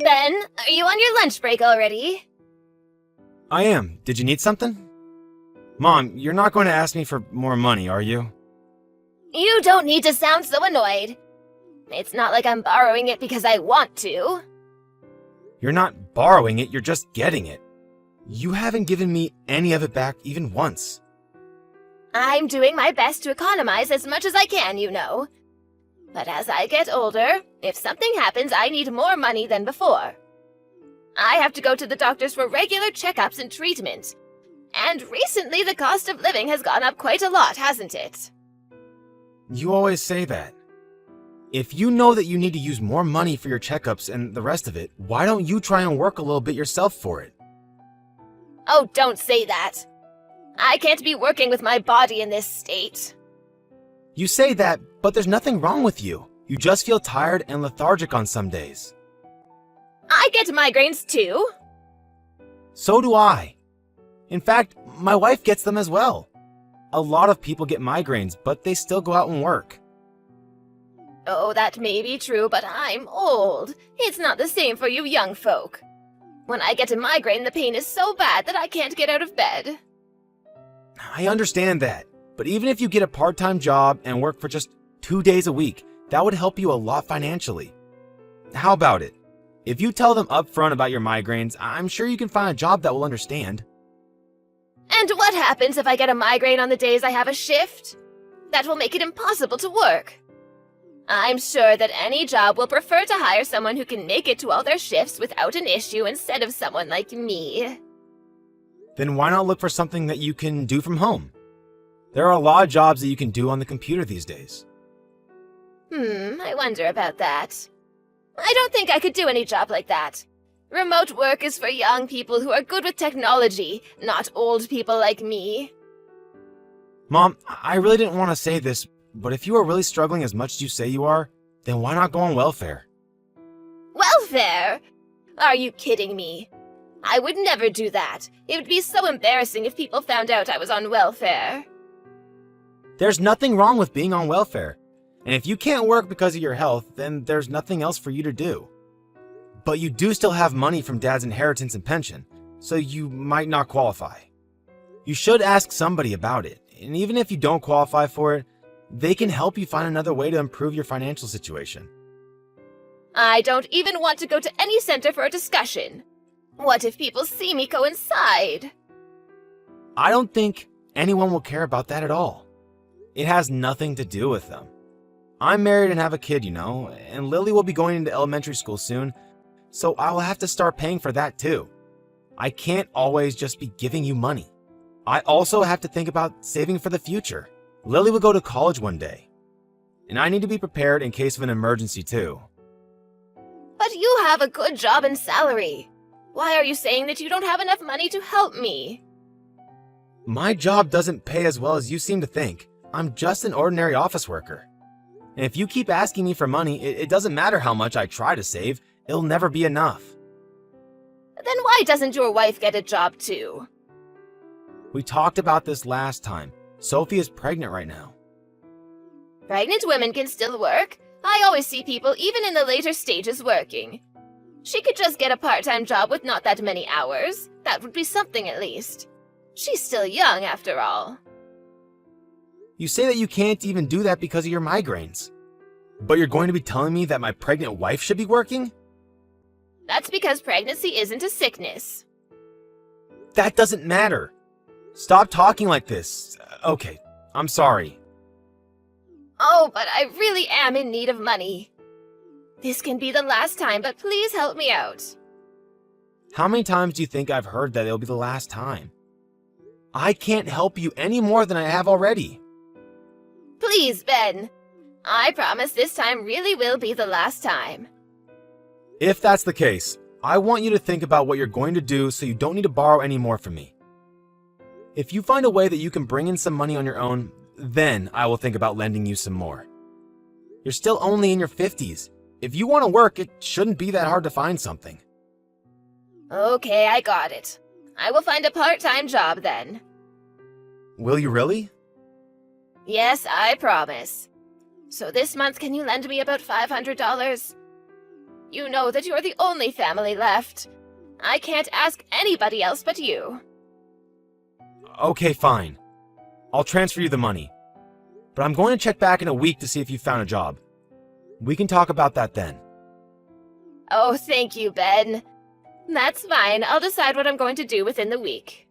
Ben, are you on your lunch break already? I am. Did you need something? Mom, you're not going to ask me for more money, are you? You don't need to sound so annoyed. It's not like I'm borrowing it because I want to. You're not borrowing it, you're just getting it. You haven't given me any of it back even once. I'm doing my best to economize as much as I can, you know. But as I get older, if something happens, I need more money than before. I have to go to the doctors for regular checkups and treatment. And recently the cost of living has gone up quite a lot, hasn't it? You always say that. If you know that you need to use more money for your checkups and the rest of it, why don't you try and work a little bit yourself for it? Oh, don't say that. I can't be working with my body in this state. You say that, but there's nothing wrong with you. You just feel tired and lethargic on some days. I get migraines too. So do I. In fact, my wife gets them as well. A lot of people get migraines, but they still go out and work. Oh, that may be true, but I'm old. It's not the same for you young folk. When I get a migraine, the pain is so bad that I can't get out of bed. I understand that, but even if you get a part-time job and work for just 2 days a week, that would help you a lot financially. How about it? If you tell them upfront about your migraines, I'm sure you can find a job that will understand. And what happens if I get a migraine on the days I have a shift? That will make it impossible to work. I'm sure that any job will prefer to hire someone who can make it to all their shifts without an issue instead of someone like me. Then why not look for something that you can do from home? There are a lot of jobs that you can do on the computer these days. I wonder about that. I don't think I could do any job like that. Remote work is for young people who are good with technology, not old people like me. Mom, I really didn't want to say this, but if you are really struggling as much as you say you are, then why not go on welfare? Welfare? Are you kidding me? I would never do that. It would be so embarrassing if people found out I was on welfare. There's nothing wrong with being on welfare. And if you can't work because of your health, then there's nothing else for you to do. But you do still have money from Dad's inheritance and pension, so you might not qualify. You should ask somebody about it, and even if you don't qualify for it, they can help you find another way to improve your financial situation. I don't even want to go to any center for a discussion. What if people see me go inside? I don't think anyone will care about that at all. It has nothing to do with them. I'm married and have a kid, you know, and Lily will be going into elementary school soon, so I will have to start paying for that too. I can't always just be giving you money. I also have to think about saving for the future. Lily will go to college one day, and I need to be prepared in case of an emergency too. But you have a good job and salary. Why are you saying that you don't have enough money to help me? My job doesn't pay as well as you seem to think. I'm just an ordinary office worker. And if you keep asking me for money, it doesn't matter how much I try to save, it'll never be enough. Then why doesn't your wife get a job too? We talked about this last time. Sophie is pregnant right now. Pregnant women can still work. I always see people even in the later stages working. She could just get a part-time job with not that many hours. That would be something at least. She's still young after all. You say that you can't even do that because of your migraines. But you're going to be telling me that my pregnant wife should be working? That's because pregnancy isn't a sickness. That doesn't matter. Stop talking like this. Okay, I'm sorry. Oh, but I really am in need of money. This can be the last time, but please help me out. How many times do you think I've heard that it'll be the last time? I can't help you any more than I have already. Please, Ben. I promise this time really will be the last time. If that's the case, I want you to think about what you're going to do so you don't need to borrow any more from me. If you find a way that you can bring in some money on your own, then I will think about lending you some more. You're still only in your 50s. If you want to work, it shouldn't be that hard to find something. Okay, I got it. I will find a part-time job then. Will you really? Yes, I promise. So this month, can you lend me about $500? You know that you're the only family left. I can't ask anybody else but you. Okay, fine. I'll transfer you the money. But I'm going to check back in a week to see if you found a job. We can talk about that then. Oh, thank you, Ben. That's fine. I'll decide what I'm going to do within the week.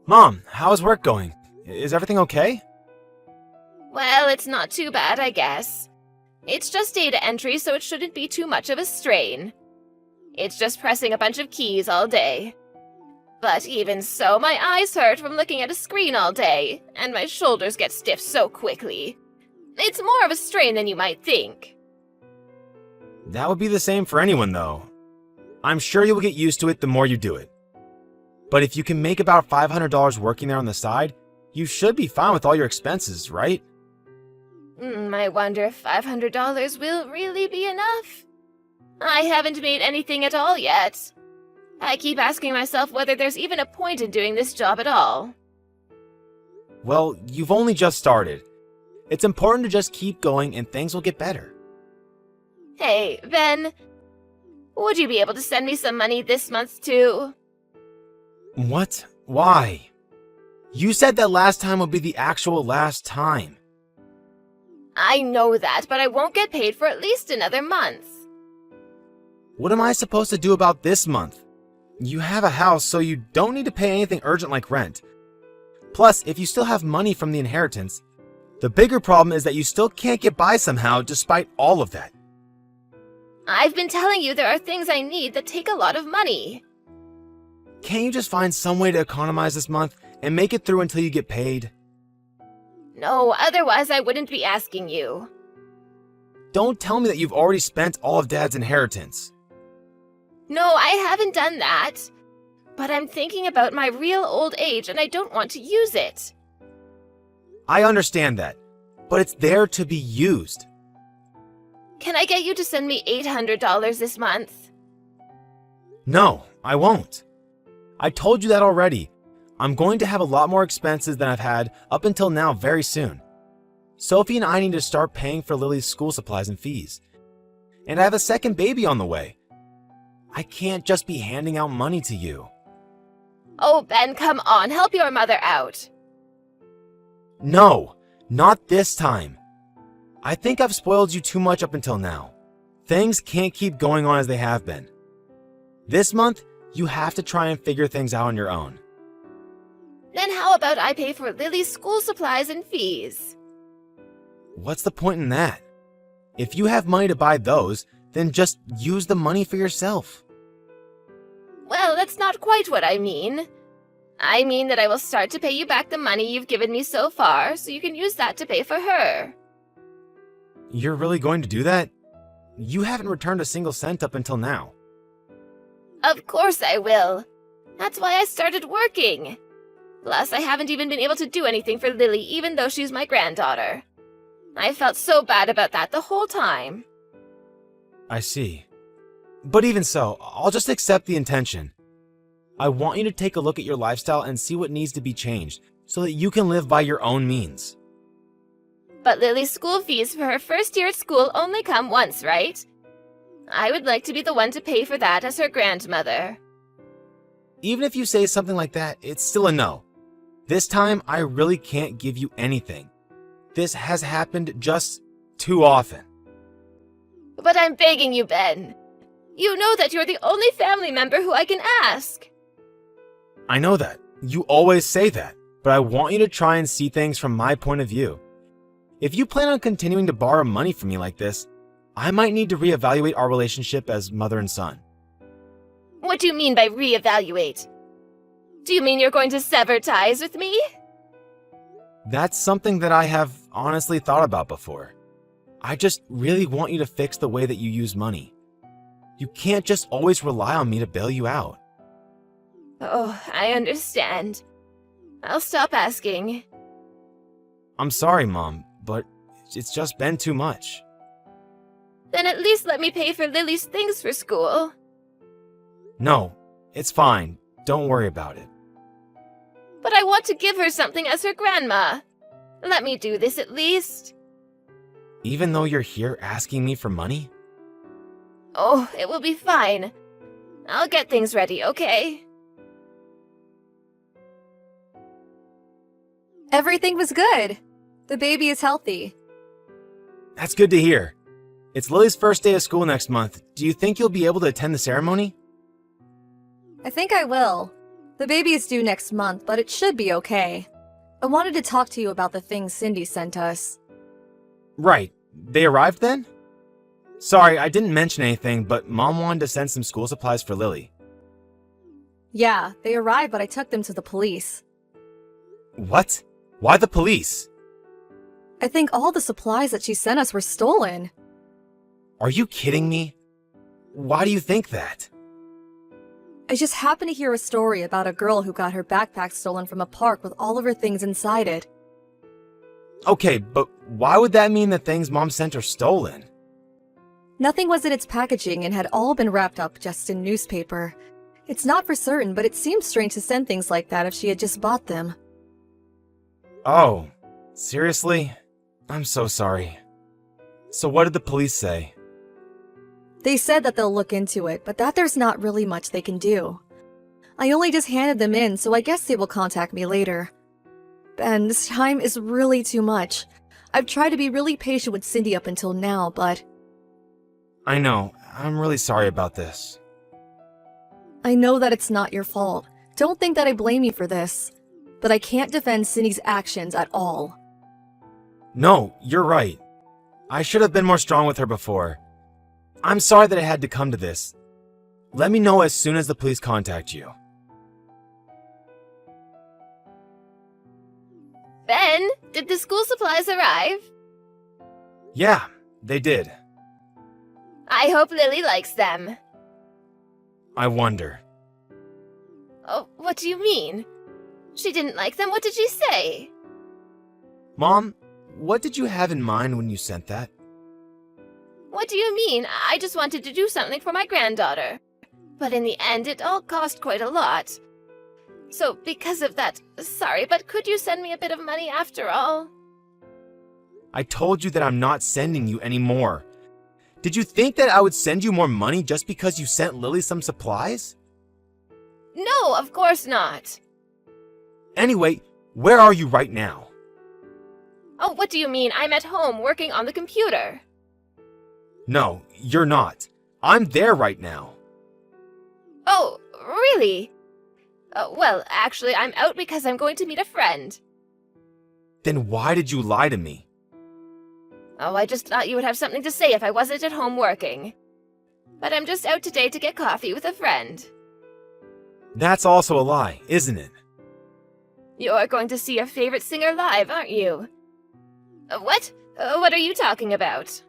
Mom, how is work going? Is everything okay? Well, it's not too bad, I guess. It's just data entry, so it shouldn't be too much of a strain. It's just pressing a bunch of keys all day. But even so, my eyes hurt from looking at a screen all day, and my shoulders get stiff so quickly. It's more of a strain than you might think. That would be the same for anyone, though. I'm sure you'll get used to it the more you do it. But if you can make about $500 working there on the side, you should be fine with all your expenses, right? I wonder if $500 will really be enough. I haven't made anything at all yet. I keep asking myself whether there's even a point in doing this job at all. Well, you've only just started. It's important to just keep going and things will get better. Hey, Ben, would you be able to send me some money this month too? What? Why? You said that last time would be the actual last time. I know that, but I won't get paid for at least another month. What am I supposed to do about this month? You have a house, so you don't need to pay anything urgent like rent. Plus, if you still have money from the inheritance, the bigger problem is that you still can't get by somehow despite all of that. I've been telling you there are things I need that take a lot of money. Can't you just find some way to economize this month and make it through until you get paid? No, otherwise I wouldn't be asking you. Don't tell me that you've already spent all of Dad's inheritance. No, I haven't done that. But I'm thinking about my real old age and I don't want to use it. I understand that, but it's there to be used. Can I get you to send me $800 this month? No, I won't. I told you that already. I'm going to have a lot more expenses than I've had up until now very soon. Sophie and I need to start paying for Lily's school supplies and fees. And I have a second baby on the way. I can't just be handing out money to you. Oh, Ben, come on, help your mother out. No, not this time. I think I've spoiled you too much up until now. Things can't keep going on as they have been. This month, you have to try and figure things out on your own. Then how about I pay for Lily's school supplies and fees? What's the point in that? If you have money to buy those, then just use the money for yourself. Well, that's not quite what I mean. I mean that I will start to pay you back the money you've given me so far, so you can use that to pay for her. You're really going to do that? You haven't returned a single cent up until now. Of course I will. That's why I started working. Plus, I haven't even been able to do anything for Lily, even though she's my granddaughter. I felt so bad about that the whole time. I see. But even so, I'll just accept the intention. I want you to take a look at your lifestyle and see what needs to be changed so that you can live by your own means. But Lily's school fees for her first year at school only come once, right? I would like to be the one to pay for that as her grandmother. Even if you say something like that, it's still a no. This time, I really can't give you anything. This has happened just too often. But I'm begging you, Ben. You know that you're the only family member who I can ask. I know that. You always say that. But I want you to try and see things from my point of view. If you plan on continuing to borrow money from me like this, I might need to reevaluate our relationship as mother and son. What do you mean by reevaluate? Do you mean you're going to sever ties with me? That's something that I have honestly thought about before. I just really want you to fix the way that you use money. You can't just always rely on me to bail you out. Oh, I understand. I'll stop asking. I'm sorry, Mom, but it's just been too much. Then at least let me pay for Lily's things for school. No, it's fine. Don't worry about it. But I want to give her something as her grandma. Let me do this at least. Even though you're here asking me for money? Oh, it will be fine. I'll get things ready, okay? Everything was good. The baby is healthy. That's good to hear. It's Lily's first day of school next month. Do you think you'll be able to attend the ceremony? I think I will. The baby is due next month, but it should be okay. I wanted to talk to you about the things Cindy sent us. Right. They arrived then? Sorry, I didn't mention anything, but Mom wanted to send some school supplies for Lily. Yeah, they arrived, but I took them to the police. What? Why the police? I think all the supplies that she sent us were stolen. Are you kidding me? Why do you think that? I just happened to hear a story about a girl who got her backpack stolen from a park with all of her things inside it. Okay, but why would that mean the things Mom sent are stolen? Nothing was in its packaging and had all been wrapped up just in newspaper. It's not for certain, but it seems strange to send things like that if she had just bought them. Oh, seriously? I'm so sorry. So what did the police say? They said that they'll look into it, but that there's not really much they can do. I only just handed them in, so I guess they will contact me later. Ben, this time is really too much. I've tried to be really patient with Cindy up until now, but... I know. I'm really sorry about this. I know that it's not your fault. Don't think that I blame you for this. But I can't defend Cindy's actions at all. No, you're right. I should have been more strong with her before. I'm sorry that it had to come to this. Let me know as soon as the police contact you. Ben, did the school supplies arrive? Yeah, they did. I hope Lily likes them. I wonder. Oh, what do you mean? She didn't like them? What did she say? Mom, what did you have in mind when you sent that? What do you mean? I just wanted to do something for my granddaughter. But in the end, it all cost quite a lot. So, because of that, sorry, but could you send me a bit of money after all? I told you that I'm not sending you any more. Did you think that I would send you more money just because you sent Lily some supplies? No, of course not. Anyway, where are you right now? Oh, what do you mean? I'm at home working on the computer. No, you're not. I'm there right now. Oh, really? Well, actually, I'm out because I'm going to meet a friend. Then why did you lie to me? Oh, I just thought you would have something to say if I wasn't at home working. But I'm just out today to get coffee with a friend. That's also a lie, isn't it? You're going to see your favorite singer live, aren't you? What? What are you talking about?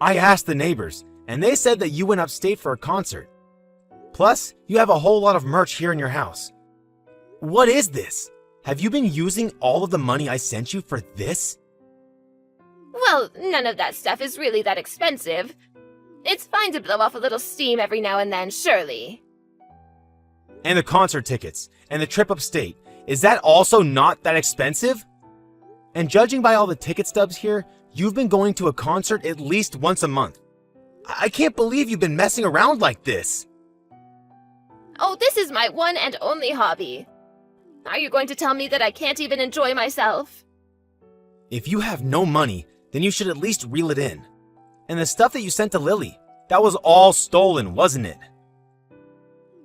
I asked the neighbors, and they said that you went upstate for a concert. Plus, you have a whole lot of merch here in your house. What is this? Have you been using all of the money I sent you for this? Well, none of that stuff is really that expensive. It's fine to blow off a little steam every now and then, surely. And the concert tickets, and the trip upstate, is that also not that expensive? And judging by all the ticket stubs here, you've been going to a concert at least once a month. I can't believe you've been messing around like this. Oh, this is my one and only hobby. Are you going to tell me that I can't even enjoy myself? If you have no money, then you should at least reel it in. And the stuff that you sent to Lily, that was all stolen, wasn't it?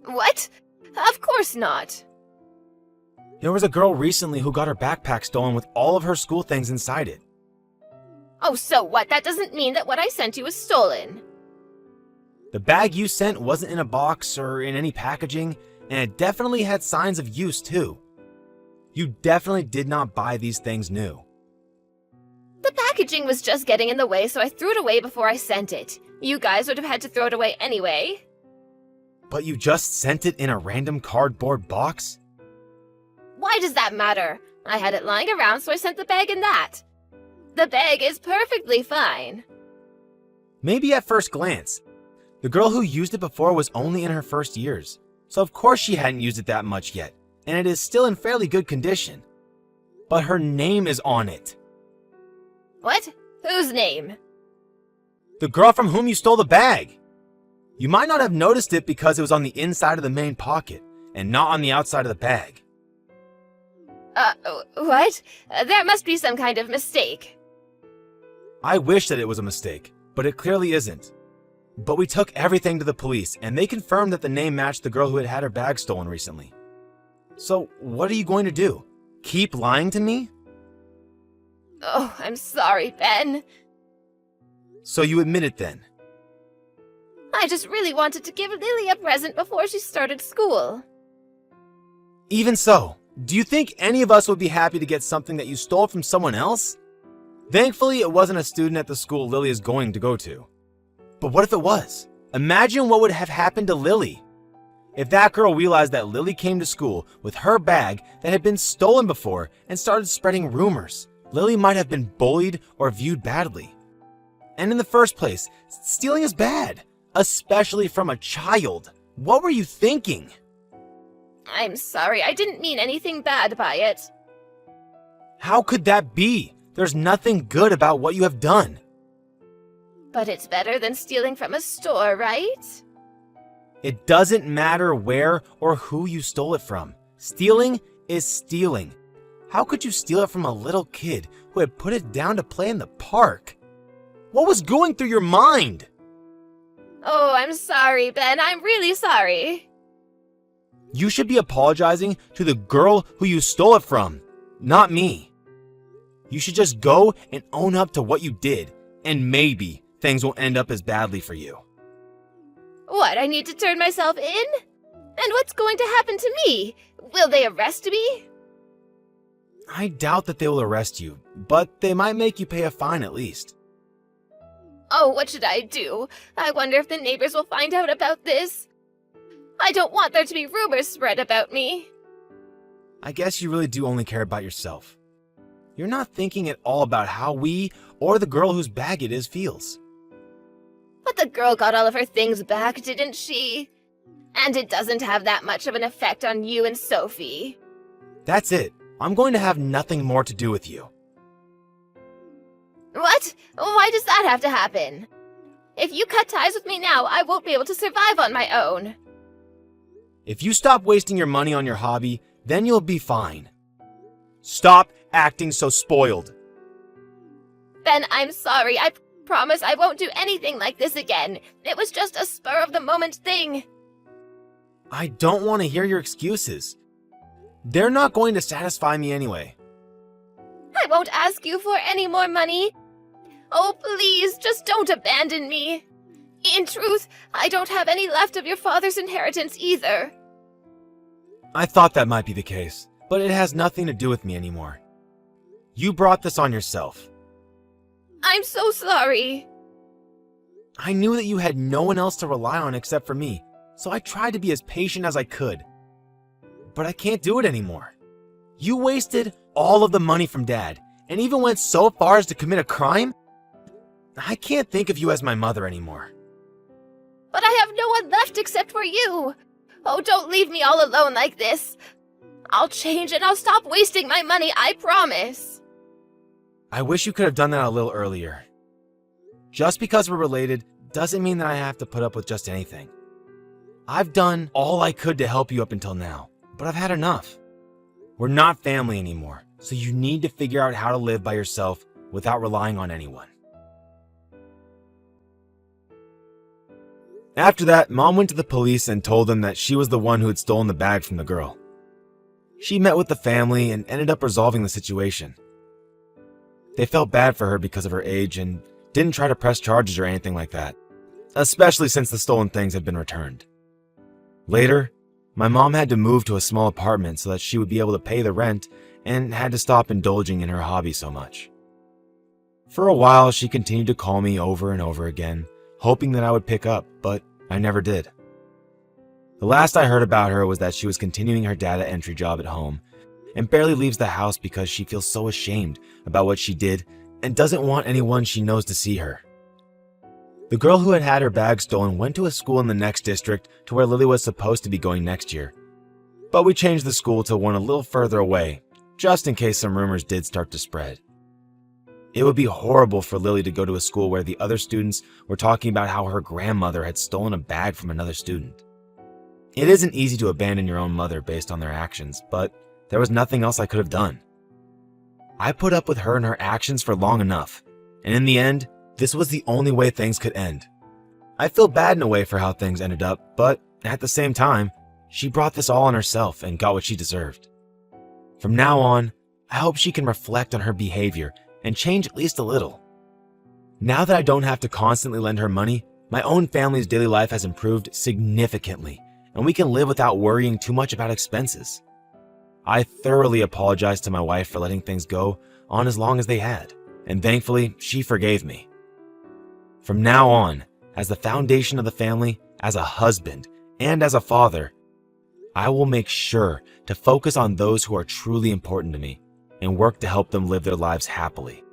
What? Of course not. There was a girl recently who got her backpack stolen with all of her school things inside it. Oh, so what? That doesn't mean that what I sent you was stolen. The bag you sent wasn't in a box or in any packaging, and it definitely had signs of use too. You definitely did not buy these things new. The packaging was just getting in the way, so I threw it away before I sent it. You guys would have had to throw it away anyway. But you just sent it in a random cardboard box? Why does that matter? I had it lying around, so I sent the bag in that. The bag is perfectly fine. Maybe at first glance. The girl who used it before was only in her first years, so of course she hadn't used it that much yet, and it is still in fairly good condition. But her name is on it. What? Whose name? The girl from whom you stole the bag. You might not have noticed it because it was on the inside of the main pocket and not on the outside of the bag. What? There must be some kind of mistake. I wish that it was a mistake, but it clearly isn't. But we took everything to the police, and they confirmed that the name matched the girl who had her bag stolen recently. So, what are you going to do? Keep lying to me? Oh, I'm sorry, Ben. So you admit it then? I just really wanted to give Lily a present before she started school. Even so, do you think any of us would be happy to get something that you stole from someone else? Thankfully, it wasn't a student at the school Lily is going to go to. But what if it was? Imagine what would have happened to Lily. If that girl realized that Lily came to school with her bag that had been stolen before and started spreading rumors, Lily might have been bullied or viewed badly. And in the first place, stealing is bad, especially from a child. What were you thinking? I'm sorry, I didn't mean anything bad by it. How could that be? There's nothing good about what you have done. But it's better than stealing from a store, right? It doesn't matter where or who you stole it from. Stealing is stealing. How could you steal it from a little kid who had put it down to play in the park? What was going through your mind? Oh, I'm sorry, Ben. I'm really sorry. You should be apologizing to the girl who you stole it from, not me. You should just go and own up to what you did, and maybe things won't end up as badly for you. What, I need to turn myself in? And what's going to happen to me? Will they arrest me? I doubt that they will arrest you, but they might make you pay a fine at least. Oh, what should I do? I wonder if the neighbors will find out about this. I don't want there to be rumors spread about me. I guess you really do only care about yourself. You're not thinking at all about how we or the girl whose bag it is feels. But the girl got all of her things back, didn't she? And it doesn't have that much of an effect on you and Sophie. That's it. I'm going to have nothing more to do with you. What? Why does that have to happen? If you cut ties with me now, I won't be able to survive on my own. If you stop wasting your money on your hobby, then you'll be fine. Stop acting so spoiled. Ben, I'm sorry. I promise I won't do anything like this again. It was just a spur-of-the-moment thing. I don't want to hear your excuses. They're not going to satisfy me anyway. I won't ask you for any more money. Oh, please, just don't abandon me. In truth, I don't have any left of your father's inheritance either. I thought that might be the case, but it has nothing to do with me anymore. You brought this on yourself. I'm so sorry. I knew that you had no one else to rely on except for me, so I tried to be as patient as I could. But I can't do it anymore. You wasted all of the money from Dad, and even went so far as to commit a crime? I can't think of you as my mother anymore. But I have no one left except for you. Oh, don't leave me all alone like this. I'll change and I'll stop wasting my money, I promise. I wish you could have done that a little earlier. Just because we're related doesn't mean that I have to put up with just anything. I've done all I could to help you up until now, but I've had enough. We're not family anymore, so you need to figure out how to live by yourself without relying on anyone. After that, Mom went to the police and told them that she was the one who had stolen the bag from the girl. She met with the family and ended up resolving the situation. They felt bad for her because of her age and didn't try to press charges or anything like that, especially since the stolen things had been returned. Later, my mom had to move to a small apartment so that she would be able to pay the rent and had to stop indulging in her hobby so much. For a while, she continued to call me over and over again, hoping that I would pick up, but I never did. The last I heard about her was that she was continuing her data entry job at home and barely leaves the house because she feels so ashamed about what she did and doesn't want anyone she knows to see her. The girl who had had her bag stolen went to a school in the next district to where Lily was supposed to be going next year. But we changed the school to one a little further away, just in case some rumors did start to spread. It would be horrible for Lily to go to a school where the other students were talking about how her grandmother had stolen a bag from another student. It isn't easy to abandon your own mother based on their actions, but there was nothing else I could have done. I put up with her and her actions for long enough, and in the end, this was the only way things could end. I feel bad in a way for how things ended up, but at the same time, she brought this all on herself and got what she deserved. From now on, I hope she can reflect on her behavior and change at least a little. Now that I don't have to constantly lend her money, my own family's daily life has improved significantly, and we can live without worrying too much about expenses. I thoroughly apologized to my wife for letting things go on as long as they had, and thankfully, she forgave me. From now on, as the foundation of the family, as a husband, and as a father, I will make sure to focus on those who are truly important to me and work to help them live their lives happily.